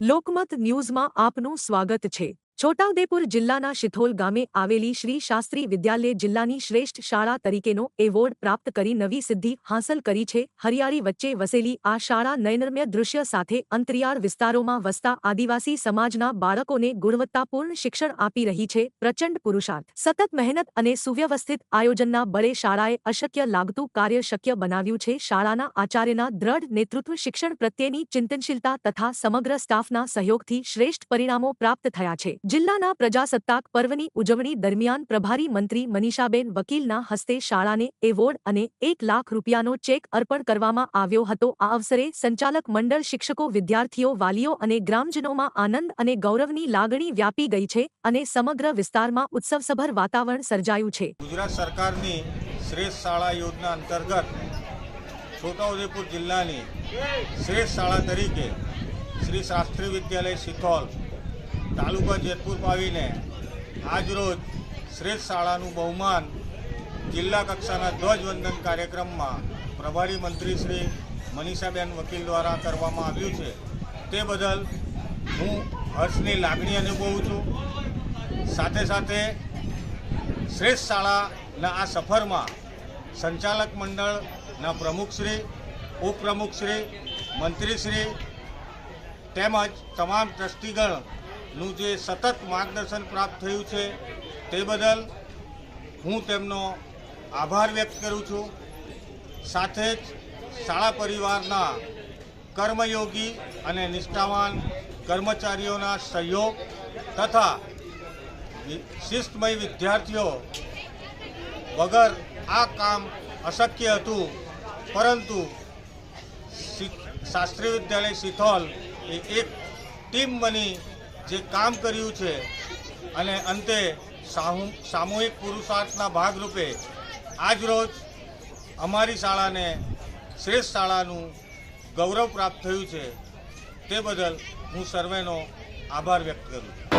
લોકમત ન્યૂઝમાં આપનું સ્વાગત છે। છોટાઉદેપુર જિલ્લાના શિથોલ ગામે આવેલી શ્રી શાસ્ત્રી વિદ્યાલય જિલ્લાની શ્રેષ્ઠ શાળા તરીકેનો એવોર્ડ પ્રાપ્ત કરી નવી સિદ્ધિ હાંસલ કરી છે। હરિયાળી વચ્ચે વસેલી આ શાળા નયનરમ્ય દૃશ્ય સાથે અંતરિયાળ વિસ્તારોમાં વસતા આદિવાસી સમાજના બાળકોને ગુણવત્તાપૂર્ણ શિક્ષણ આપી રહી છે। પ્રચંડ પુરુષાર્થ, સતત મહેનત અને સુવ્યવસ્થિત આયોજનના બળે શાળાએ અશક્ય લાગતું કાર્ય શક્ય બનાવ્યું છે। શાળાના આચાર્યના દ્રઢ નેતૃત્વ, શિક્ષણ પ્રત્યેની ચિંતનશીલતા તથા સમગ્ર સ્ટાફના સહયોગથી શ્રેષ્ઠ પરિણામો પ્રાપ્ત થયા છે। જિલ્લાના પ્રજાસત્તાક પર્વની ઉજવણી દરમિયાન પ્રભારી મંત્રી મનીષાબેન વકીલના હસ્તે શાળાને એવોર્ડ અને ₹1 લાખ ચેક અર્પણ કરવામાં આવ્યો હતો। આ અવસરે સંચાલક મંડળ, શિક્ષકો, વિદ્યાર્થીઓ, વાલીઓ અને ગ્રામજનોમાં આનંદ અને ગૌરવની લાગણી વ્યાપી ગઈ છે અને સમગ્ર વિસ્તારમાં ઉત્સવસભર વાતાવરણ સર્જાયું છે। ગુજરાત સરકારની શ્રેષ્ઠ શાળા યોજના અંતર્ગત છોટાઉદેપુર જિલ્લાની શ્રેષ્ઠ શાળા તરીકે શ્રી શાસ્ત્રી વિદ્યાલય શિથોલ તાલુકા જેતપુર પાવીને આજરોજ શ્રેષ્ઠ શાળાનું બહુમાન જિલ્લા કક્ષાના ધ્વજવંદન કાર્યક્રમમાં પ્રભારી મંત્રી શ્રી મનીષાબેન વકીલ દ્વારા કરવામાં આવ્યું છે। તે બદલ હું હર્ષની લાગણી અનુભવું છું। સાથે સાથે શ્રેષ્ઠ શાળાના આ સફરમાં સંચાલક મંડળના પ્રમુખશ્રી, ઉપપ્રમુખશ્રી, મંત્રીશ્રી તેમજ તમામ ટ્રસ્ટીગણનું જે સતત માર્ગદર્શન પ્રાપ્ત થયું છે તે બદલ હું તેમનો આભાર વ્યક્ત કરું છું। સાથે જ શાળા પરિવારના કર્મયોગી અને નિષ્ઠાવાન કર્મચારીઓના સહયોગ તથા શિસ્તમય વિદ્યાર્થીઓ વગર આ કામ અશક્ય હતું, પરંતુ શાસ્ત્રી વિદ્યાલય શિથોલ એ એક ટીમ બની જે કામ કર્યું છે અને અંતે સામૂહિક પુરુષાર્થના ભાગરૂપે આજરોજ અમારી શાળાને શ્રેષ્ઠ શાળાનું ગૌરવ પ્રાપ્ત થયું છે। તે બદલ હું સર્વેનો આભાર વ્યક્ત કરું છું।